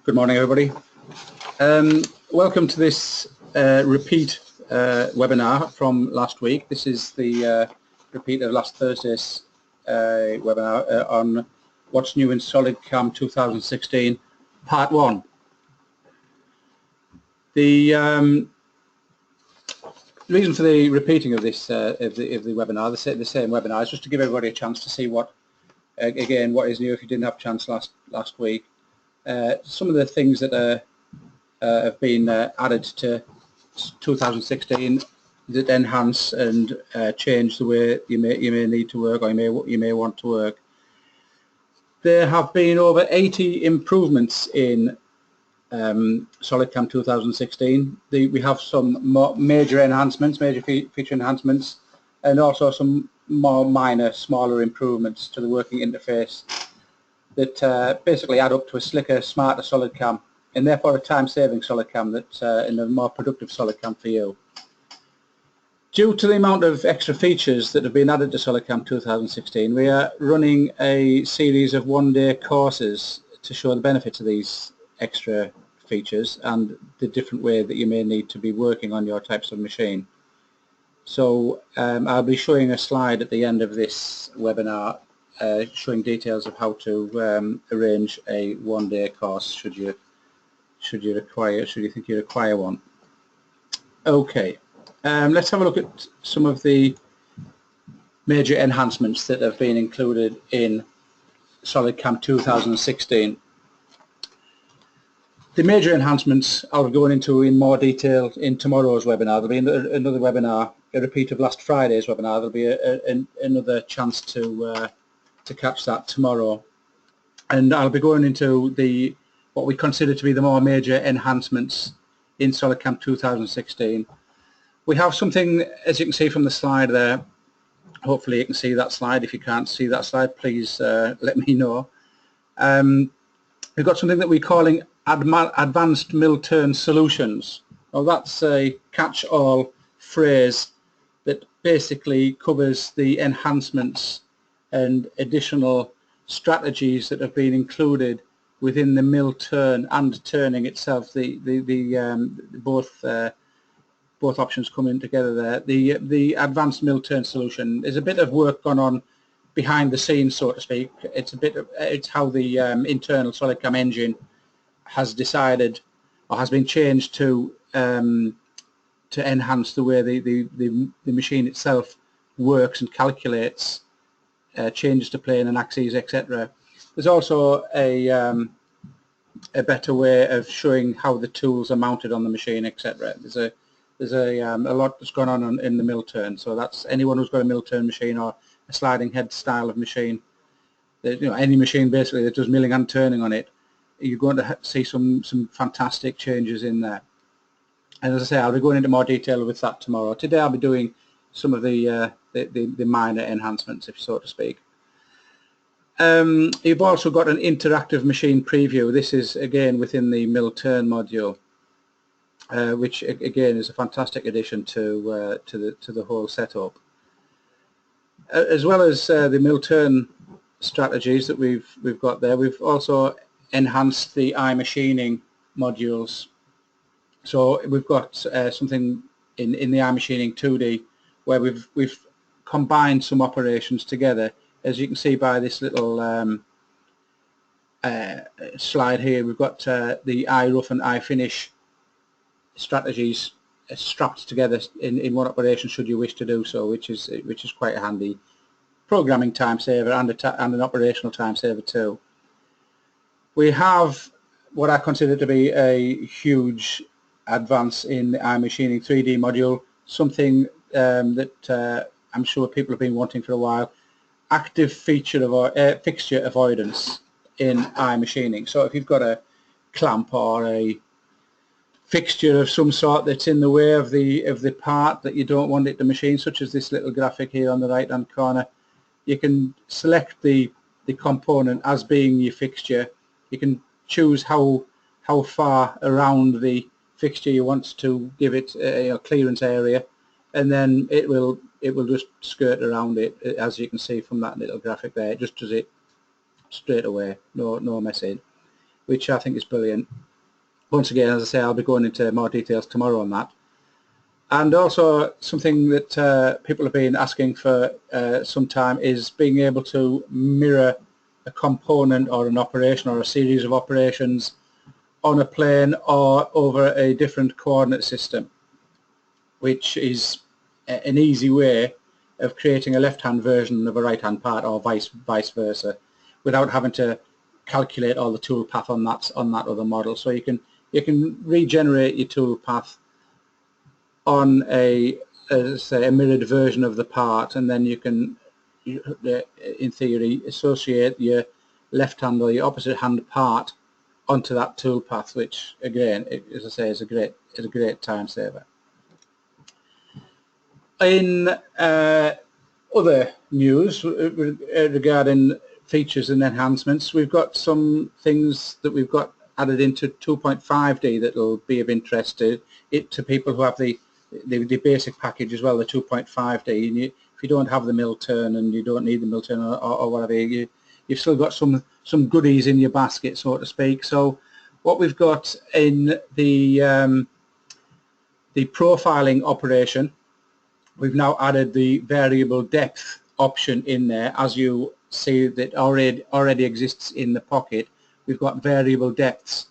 Good morning, everybody. Welcome to this repeat webinar from last week. This is the repeat of last Thursday's webinar on what's new in SolidCAM 2016, Part 1. The reason for the repeating of this of the webinar, the same webinar, is just to give everybody a chance to see what is new if you didn't have a chance last week. Some of the things that have been added to 2016 that enhance and change the way you may need to work, or you may want to work. There have been over 80 improvements in SolidCAM 2016. We have some more major enhancements, major feature enhancements, and also some more minor, smaller improvements to the working interface that basically add up to a slicker, smarter SolidCAM, and therefore a time-saving SolidCAM that's in a more productive SolidCAM for you. Due to the amount of extra features that have been added to SolidCAM 2016, we are running a series of one-day courses to show the benefits of these extra features and the different way that you may need to be working on your types of machine. So I'll be showing a slide at the end of this webinar showing details of how to arrange a one-day course should you think you require one. Okay, let's have a look at some of the major enhancements that have been included in SolidCAM 2016. The major enhancements I'll be going into in more detail in tomorrow's webinar. There'll be another webinar, a repeat of last Friday's webinar. There'll be another chance to catch that tomorrow, and I'll be going into what we consider to be the more major enhancements in SolidCAM 2016. We have something, as you can see from the slide there. Hopefully you can see that slide. If you can't see that slide, please let me know. We've got something that we're calling Advanced Mill Turn Solutions. Well, that's a catch-all phrase that basically covers the enhancements and additional strategies that have been included within the mill turn and turning itself. Both options coming together there. The advanced mill turn solution is a bit of work gone on behind the scenes, so to speak. It's how the internal SolidCAM engine has decided or has been changed to enhance the way the machine itself works and calculates changes to plane and axes, etc. There's also a better way of showing how the tools are mounted on the machine, etc. There's a lot that's gone on in the mill turn. So that's anyone who's got a mill turn machine or a sliding head style of machine. Any machine basically that does milling and turning on it, you're going to see some fantastic changes in there. And as I say, I'll be going into more detail with that tomorrow. Today I'll be doing some of the minor enhancements, if so to speak. You've also got an interactive machine preview. This is again within the mill turn module, which again is a fantastic addition to the whole setup. As well as the mill turn strategies that we've got there, we've also enhanced the iMachining modules. So we've got something in the iMachining 2D where we've combined some operations together. As you can see by this little slide here, we've got the iRough and iFinish strategies strapped together in one operation should you wish to do so, which is quite a handy programming time saver and an operational time saver too. We have what I consider to be a huge advance in the iMachining 3D module, something that I'm sure people have been wanting for a while: active fixture avoidance in iMachining. So if you've got a clamp or a fixture of some sort that's in the way of the part that you don't want it to machine, such as this little graphic here on the right hand corner, you can select the component as being your fixture. You can choose how far around the fixture you want to give it a clearance area, and then it will just skirt around it, as you can see from that little graphic there. It just does it straight away, no messing. which I think is brilliant. Once again, as I say, I'll be going into more details tomorrow on that. And also something that people have been asking for some time is being able to mirror a component or an operation or a series of operations on a plane or over a different coordinate system, which is an easy way of creating a left-hand version of a right-hand part, or vice versa, without having to calculate all the tool path on that other model. So you can regenerate your tool path on a mirrored version of the part, and then you can, in theory, associate your left hand or your opposite hand part onto that tool path, which again, as I say, is a great time saver. In other news regarding features and enhancements, we've got some things that we've got added into 2.5D that will be of interest to people who have the basic package as well, the 2.5D. And if you don't have the mill turn and you don't need the mill turn or whatever, you've still got some goodies in your basket, so to speak. So what we've got in the profiling operation, we've now added the variable depth option in there. As you see, that already exists in the pocket. We've got variable depths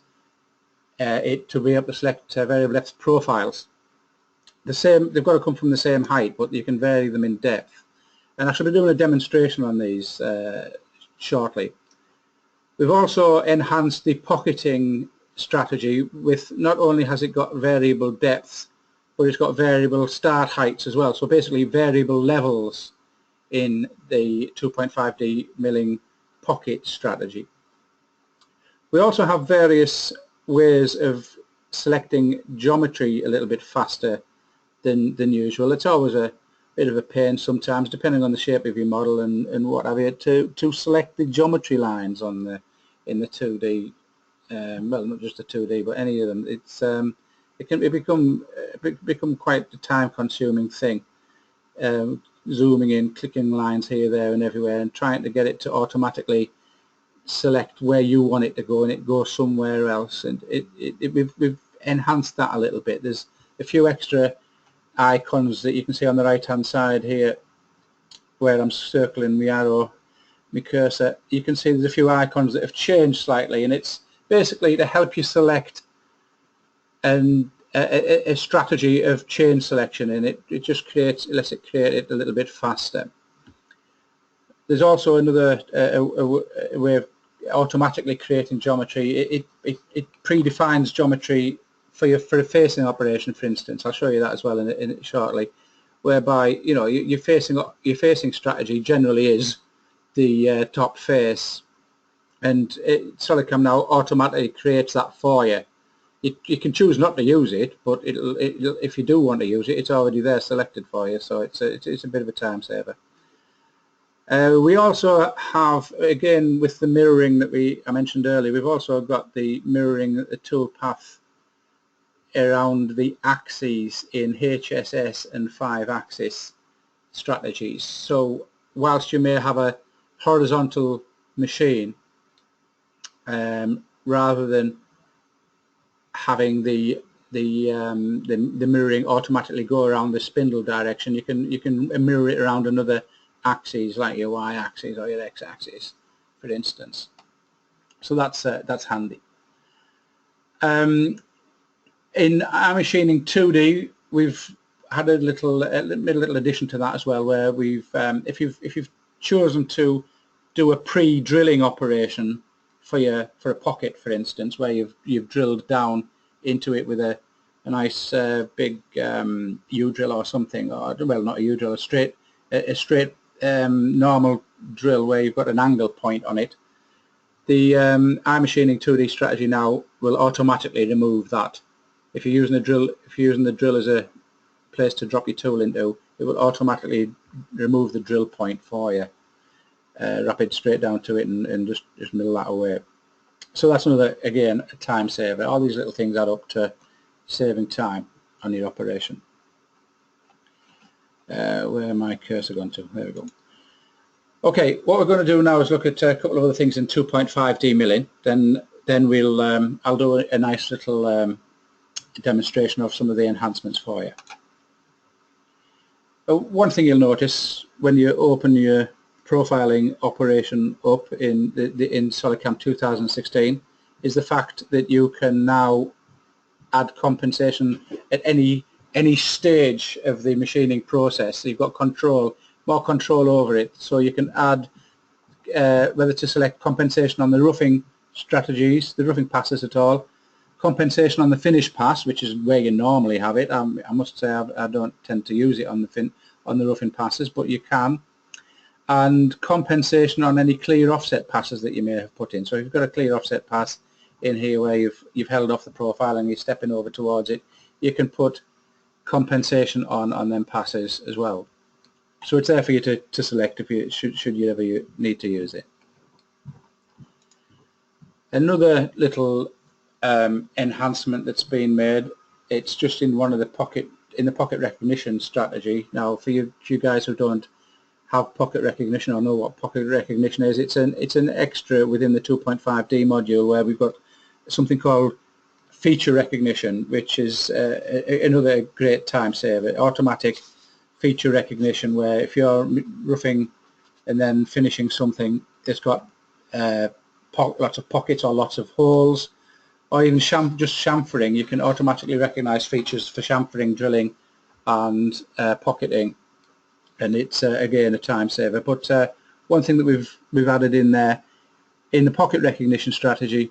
to be able to select variable depth profiles. They've got to come from the same height, but you can vary them in depth. And I shall be doing a demonstration on these shortly. We've also enhanced the pocketing strategy with, not only has it got variable depth, but it's got variable start heights as well. So basically variable levels in the 2.5D milling pocket strategy. We also have various ways of selecting geometry a little bit faster than usual. It's always a bit of a pain sometimes, depending on the shape of your model and what have you, to select the geometry lines on in the 2D. Well, not just the 2D, but any of them. It can become quite a time-consuming thing. Zooming in, clicking lines here, there, and everywhere, and trying to get it to automatically select where you want it to go, and it goes somewhere else. And we've enhanced that a little bit. There's a few extra icons that you can see on the right hand side here where I'm circling my arrow, my cursor. You can see there's a few icons that have changed slightly, and it's basically to help you select a strategy of chain selection, and it just lets it create it a little bit faster. There's also another a way of automatically creating geometry. It predefines geometry for a facing operation, for instance. I'll show you that as well in shortly, whereby your facing strategy generally is the top face, and SolidCAM now automatically creates that for you. You can choose not to use it, but if you do want to use it, it's already there selected for you. So it's a bit of a time saver. We also have, again, with the mirroring that I mentioned earlier, we've also got the mirroring the toolpath around the axes in HSS and 5-axis strategies. So whilst you may have a horizontal machine, rather than having the mirroring automatically go around the spindle direction, you can mirror it around another axes, like your y-axis or your x-axis, for instance. So that's handy. In our machining 2D, we've had made a little addition to that as well, where we've if you've chosen to do a pre-drilling operation for a pocket, for instance, where you've drilled down into it with a nice big U-drill or something, or, well, not a U-drill, a straight normal drill where you've got an angle point on it. The iMachining 2D strategy now will automatically remove that. If you're using the drill as a place to drop your tool into, it will automatically remove the drill point for you, wrap it straight down to it, and just mill that away. So that's another, again, a time saver. All these little things add up to saving time on your operation. Where my cursor gone to? There we go. Okay, what we're going to do now is look at a couple of other things in 2.5D milling. Then then we'll I'll do a nice little demonstration of some of the enhancements for you. One thing you'll notice when you open your profiling operation up in SolidCAM 2016 is the fact that you can now add compensation at any stage of the machining process. So you've got more control over it. So you can add whether to select compensation on the roughing strategies, the roughing passes at all, compensation on the finish pass, which is where you normally have it. I must say I don't tend to use it on the roughing passes, but you can. And compensation on any clear offset passes that you may have put in. So if you've got a clear offset pass in here where you've held off the profile and you're stepping over towards it, you can put compensation on them passes as well. So it's there for you to select if you should you ever need to use it. Another little enhancement that's been made, it's just in one of the pocket recognition strategy. Now for you guys who don't have pocket recognition or know what pocket recognition is, it's an extra within the 2.5D module where we've got something called feature recognition, which is another great time saver. Automatic feature recognition, where if you're roughing and then finishing something that's got lots of pockets or lots of holes, or even just chamfering, you can automatically recognize features for chamfering, drilling and pocketing, and it's again a time saver. But one thing that we've added in there in the pocket recognition strategy,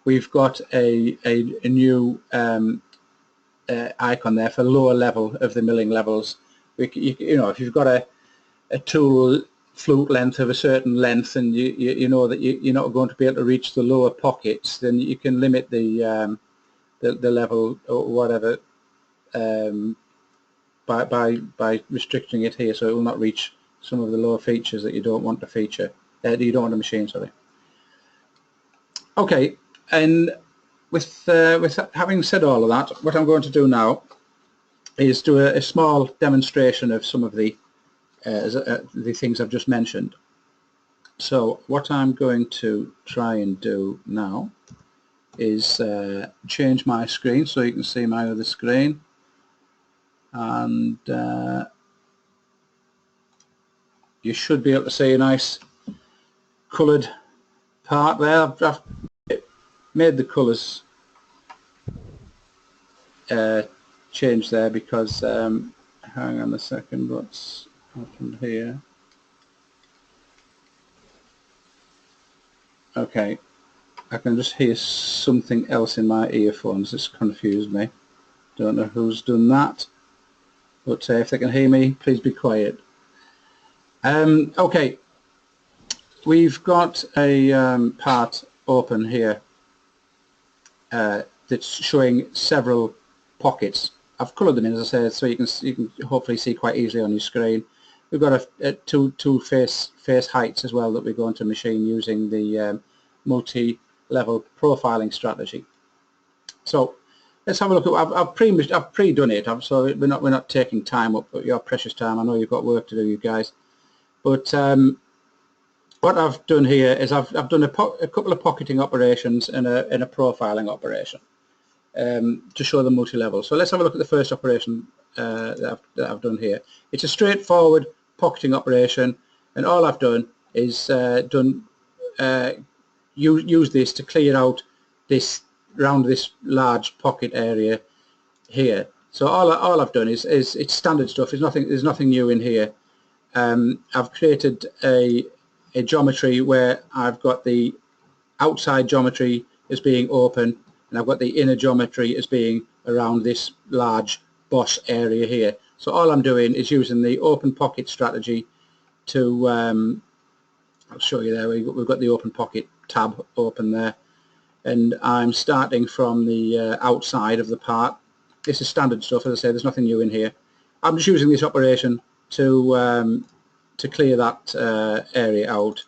we've got a new icon there for lower level of the milling levels. You know, if you've got a tool flute length of a certain length and you know that you're not going to be able to reach the lower pockets, then you can limit the level or whatever by restricting it here, so it will not reach some of the lower features that you don't want to feature, that you don't want to machine, sorry. Okay, and with having said all of that, what I'm going to do now is do a small demonstration of some of the things I've just mentioned. So what I'm going to try and do now is change my screen so you can see my other screen, and you should be able to see a nice coloured part there. I've made the colours change there because hang on a second, what's happened here? Okay, I can just hear something else in my earphones. It's confused me. Don't know who's done that, but if they can hear me, please be quiet. Okay, we've got a part open here that's showing several pockets. I've coloured them in, as I said, so you can hopefully see quite easily on your screen. We've got two face heights as well that we're going to machine using the multi-level profiling strategy. So let's have a look at. I've pre-done it, so we're not taking time up, but your precious time. I know you've got work to do, you guys. But what I've done here is I've done a couple of pocketing operations and a profiling operation to show the multi-level. So let's have a look at the first operation that I've done here. It's a straightforward pocketing operation, and all I've done is use this to clear out this large pocket area here. So all I've done is it's standard stuff. There's nothing new in here. I've created a geometry where I've got the outside geometry as being open, and I've got the inner geometry as being around this large boss area here. So all I'm doing is using the open pocket strategy to I'll show you there. We've got the open pocket tab open there, and I'm starting from the outside of the part. This is standard stuff, as I say. There's nothing new in here. I'm just using this operation to clear that area out,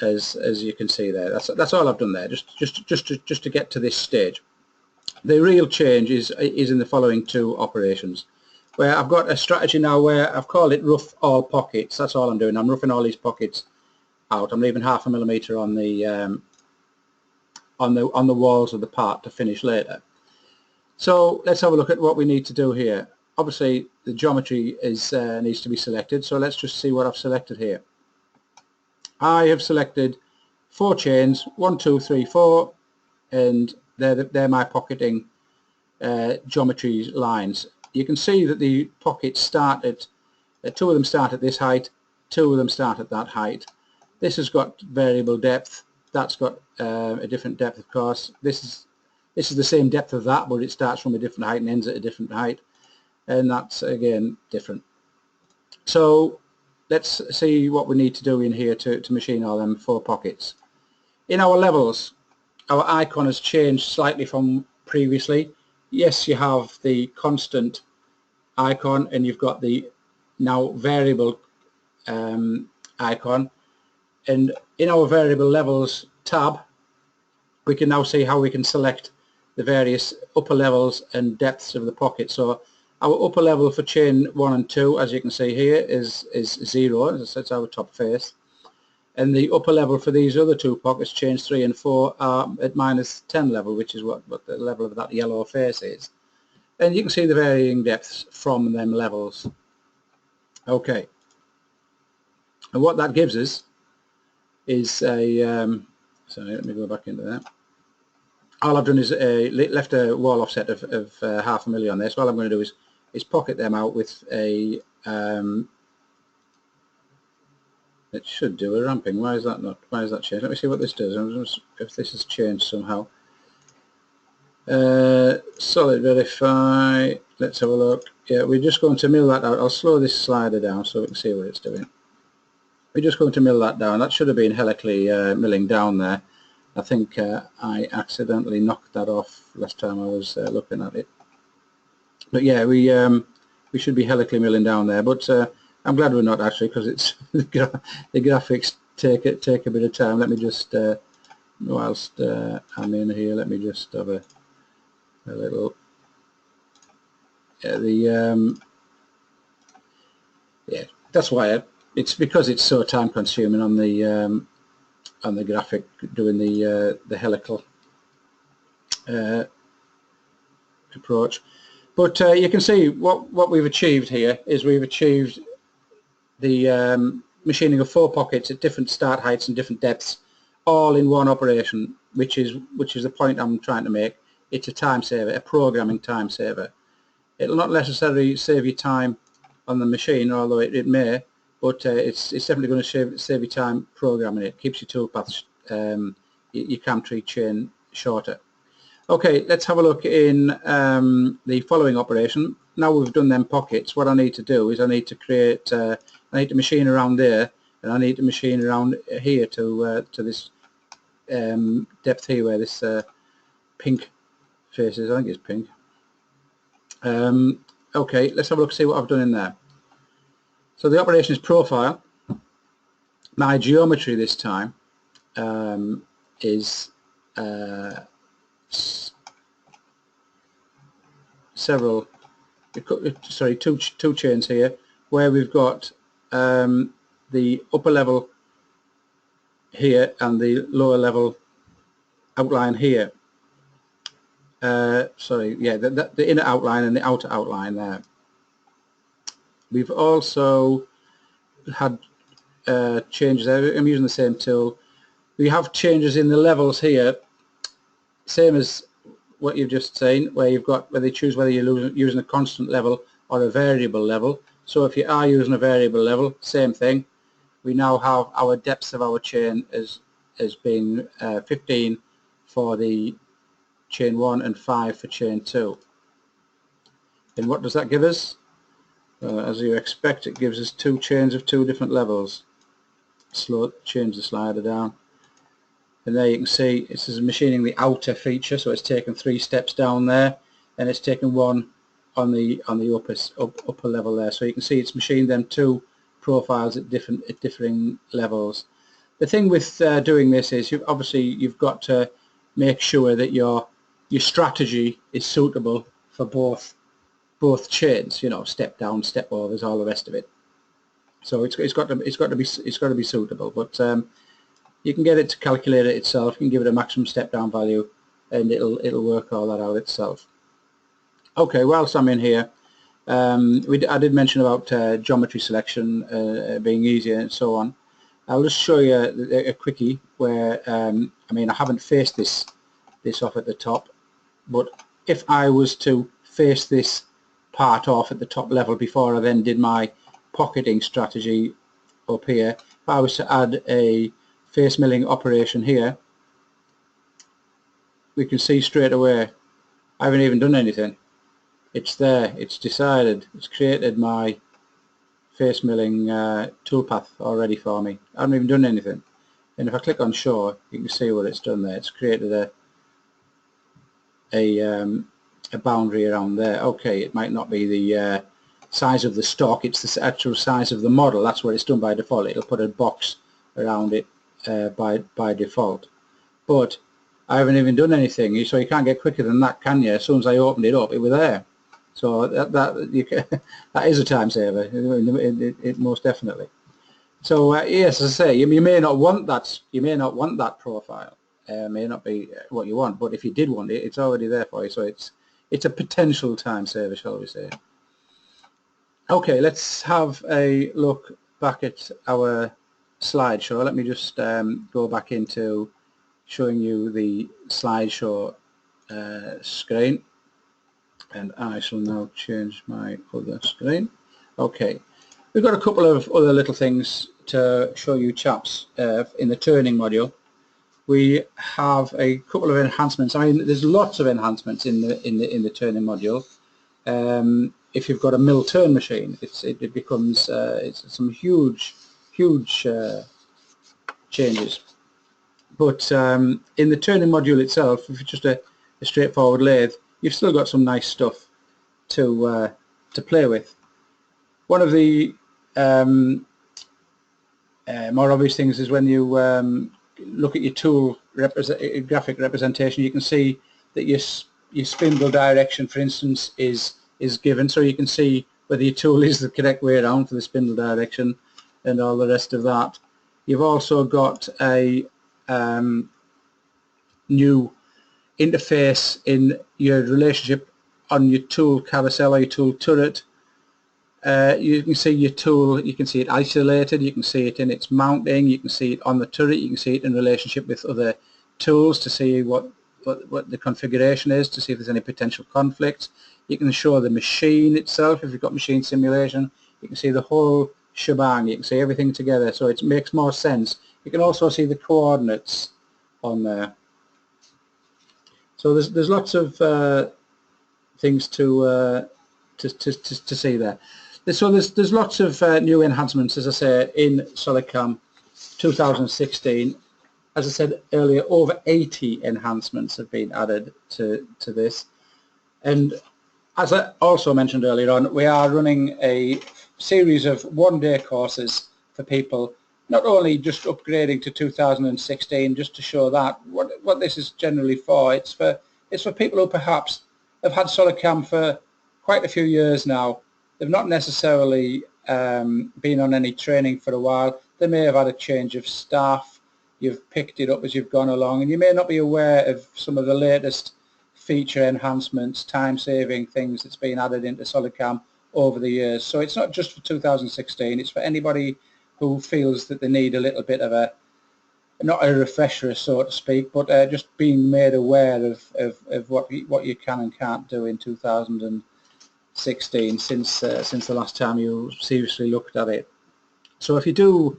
as you can see there. That's all I've done there, just to get to this stage. The real change is in the following two operations, where I've got a strategy now where I've called it rough all pockets. That's all I'm doing. I'm roughing all these pockets out. I'm leaving 0.5 millimeter on the on the walls of the part to finish later. So let's have a look at what we need to do here. Obviously the geometry is needs to be selected, so let's just see what I've selected here. I have selected 4 chains, 1, 2, 3, 4, and they're my pocketing geometry lines. You can see that the pockets start at 2 of them start at this height, 2 of them start at that height. This has got variable depth, that's got a different depth, of course. This is the same depth of that, but it starts from a different height and ends at a different height, and that's again different. So let's see what we need to do in here to machine all them 4 pockets. In our levels, our icon has changed slightly from previously. Yes, you have the constant icon and you've got the now variable icon, and in our variable levels tab we can now see how we can select the various upper levels and depths of the pocket. So our upper level for chain 1 and 2, as you can see here, is 0, that's our top face, and the upper level for these other 2 pockets, chains 3 and 4, are at -10 level, which is what the level of that yellow face is, and you can see the varying depths from them levels. Okay, and what that gives us is a sorry, let me go back into that. All I've done is left a wall offset of 0.5 mm on there, so all I'm going to do is pocket them out with a it should do a ramping. Why is that not? Why is that changed? Let me see what this does. If this has changed somehow. Solid verify. Let's have a look. Yeah, we're just going to mill that out. I'll slow this slider down so we can see what it's doing. We're just going to mill that down. That should have been helically milling down there. I think I accidentally knocked that off last time I was looking at it. But yeah, we should be helically milling down there. But I'm glad we're not, actually, because it's the graphics take a bit of time. Let me just whilst I'm in here, let me just have a little. Yeah, that's why it's because it's so time consuming on the graphic, doing the helical approach. But you can see what we've achieved here is we've achieved the machining of 4 pockets at different start heights and different depths, all in one operation, which is the point I'm trying to make. It's a time saver, a programming time saver. It'll not necessarily save you time on the machine, although it may, but it's definitely going to save you time programming it. Keeps your toolpaths, your cam tree chain shorter. Okay, let's have a look in the following operation. Now we've done them pockets, what I need to do is I need to create, I need to machine around there, and I need to machine around here to this depth here where this pink face is. I think it's pink. Okay, let's have a look, see what I've done in there. So the operation is profile. My geometry this time is two chains here, where we've got the upper level here and the lower level outline here. The inner outline and the outer outline there. We've also had changes there. I'm using the same tool. We have changes in the levels here, same as what you've just seen, where you've got whether you choose whether you're using a constant level or a variable level. So if you are using a variable level, same thing. We now have our depths of our chain as being 15 for the chain 1 and 5 for chain 2. And what does that give us? As you expect, it gives us 2 chains of 2 different levels. Change the slider down, and there you can see this is machining the outer feature, so it's taken 3 steps down there, and it's taken 1 on the upper level there. So you can see it's machined them 2 profiles at differing levels. The thing with doing this is you've got to make sure that your strategy is suitable for both chains. You know, step down, step overs, all the rest of it. So it's got to be suitable. But you can get it to calculate it itself. You can give it a maximum step down value and it'll work all that out itself. Okay, whilst I'm in here, I did mention about geometry selection being easier and so on. I'll just show you a quickie where I mean, I haven't faced this off at the top, but if I was to face this part off at the top level before I then did my pocketing strategy up here, if I was to add a face milling operation here, we can see straight away I haven't even done anything. It's there, it's decided, it's created my face milling toolpath already for me. I haven't even done anything. And if I click on show, you can see what it's done there. It's created a boundary around there. Okay, it might not be the size of the stock, it's the actual size of the model. That's what it's done by default. It'll put a box around it by default. But I haven't even done anything, so you can't get quicker than that, can you? As soon as I opened it up, it was there. So that is a time saver, it most definitely. So yes, as I say, you may not want that. You may not want that profile. May not be what you want, but if you did want it, it's already there for you. So it's a potential time saver, shall we say? Okay, let's have a look back at our slideshow. Let me just go back into showing you the slideshow screen, and I shall now change my other screen. Okay, we've got a couple of other little things to show you chaps in the turning module. We have a couple of enhancements. I mean, there's lots of enhancements in the turning module. If you've got a mill turn machine, it becomes it's some huge changes. But in the turning module itself, if it's just a straightforward lathe, you've still got some nice stuff to play with. One of the more obvious things is when you look at your tool graphic representation, you can see that your spindle direction, for instance, is given, so you can see whether your tool is the correct way around for the spindle direction and all the rest of that. You've also got a new interface in your relationship on your tool carousel or your tool turret. You can see your tool, you can see it isolated, you can see it in its mounting, you can see it on the turret, you can see it in relationship with other tools to see what the configuration is, to see if there's any potential conflicts. You can show the machine itself. If you've got machine simulation, you can see the whole shebang, you can see everything together, so it makes more sense. You can also see the coordinates on there. So there's lots of things to see there. So there's lots of new enhancements, as I say, in SolidCAM 2016. As I said earlier, over 80 enhancements have been added to this. And as I also mentioned earlier on, we are running a series of one-day courses for people, not only just upgrading to 2016, just to show that what this is generally for. It's for people who perhaps have had SolidCAM for quite a few years now. They've not necessarily been on any training for a while. They may have had a change of staff. You've picked it up as you've gone along, and you may not be aware of some of the latest feature enhancements, time-saving things that's been added into SolidCAM over the years. So it's not just for 2016, it's for anybody who feels that they need a little bit of a, not a refresher so to speak, but just being made aware of what you can and can't do in 2016 since the last time you seriously looked at it. So if you do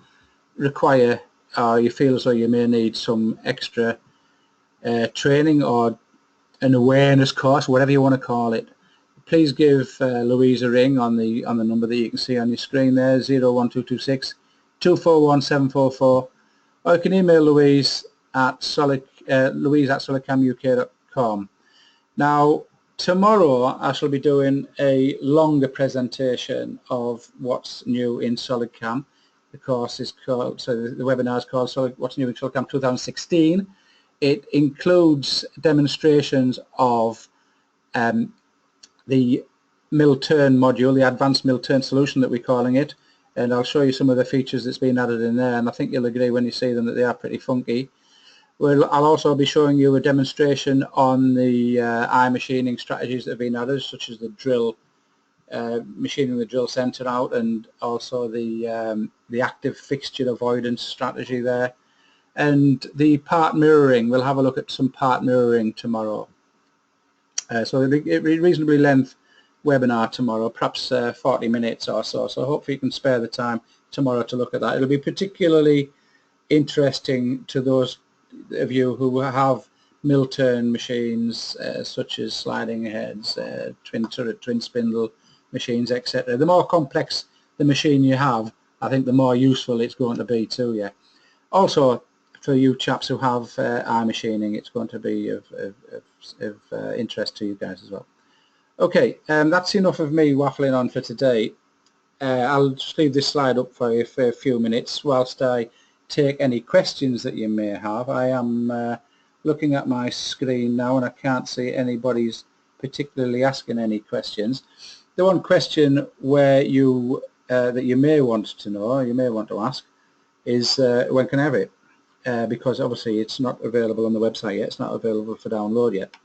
require, or you feel as though you may need some extra training or an awareness course, whatever you want to call it, please give Louise a ring on the number that you can see on your screen there, 01226 241 744, or you can email Louise at solidcamuk.com. Now tomorrow I shall be doing a longer presentation of what's new in SolidCAM. The course is called, so the webinar is called What's New in SolidCAM 2016. It includes demonstrations of the mill turn module, the advanced mill turn solution that we're calling it, and I'll show you some of the features that's been added in there, and I think you'll agree when you see them that they are pretty funky. I'll also be showing you a demonstration on the eye machining strategies that have been added, such as the drill, machining the drill center out, and also the active fixture avoidance strategy there, and the part mirroring. We'll have a look at some part mirroring tomorrow. So it'll be a reasonably length webinar tomorrow, perhaps 40 minutes or so, so hopefully you can spare the time tomorrow to look at that. It'll be particularly interesting to those of you who have mill-turn machines, such as sliding heads, twin spindle machines, etc. The more complex the machine you have, I think the more useful it's going to be to you. Also, for you chaps who have eye machining, it's going to be of interest to you guys as well. Okay, that's enough of me waffling on for today. I'll just leave this slide up for you for a few minutes whilst I take any questions that you may have. I am looking at my screen now and I can't see anybody's particularly asking any questions. The one question where you that you may want to know, you may want to ask, is when can I have it? Because obviously it's not available on the website yet, it's not available for download yet.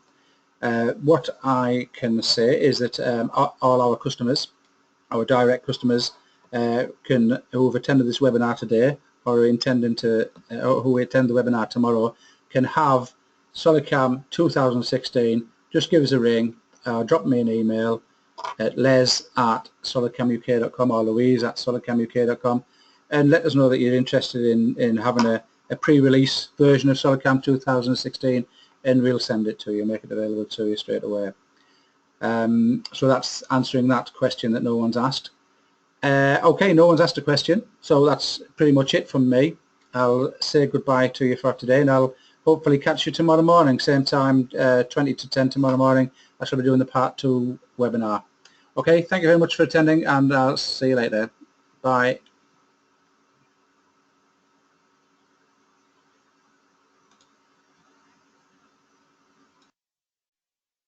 What I can say is that all our customers, our direct customers, who have attended this webinar today or are intending to, who attend the webinar tomorrow, can have SolidCAM 2016. Just give us a ring, drop me an email at les@solidcamuk.com or louise@solidcamuk.com, and let us know that you're interested in having a pre-release version of SolidCAM 2016, and we'll send it to you, make it available to you straight away. So that's answering that question that no one's asked. Okay, no one's asked a question, so that's pretty much it from me. I'll say goodbye to you for today, and I'll hopefully catch you tomorrow morning, same time, 20 to 10 tomorrow morning. I shall be doing the part 2 webinar. Okay, thank you very much for attending, and I'll see you later. Bye.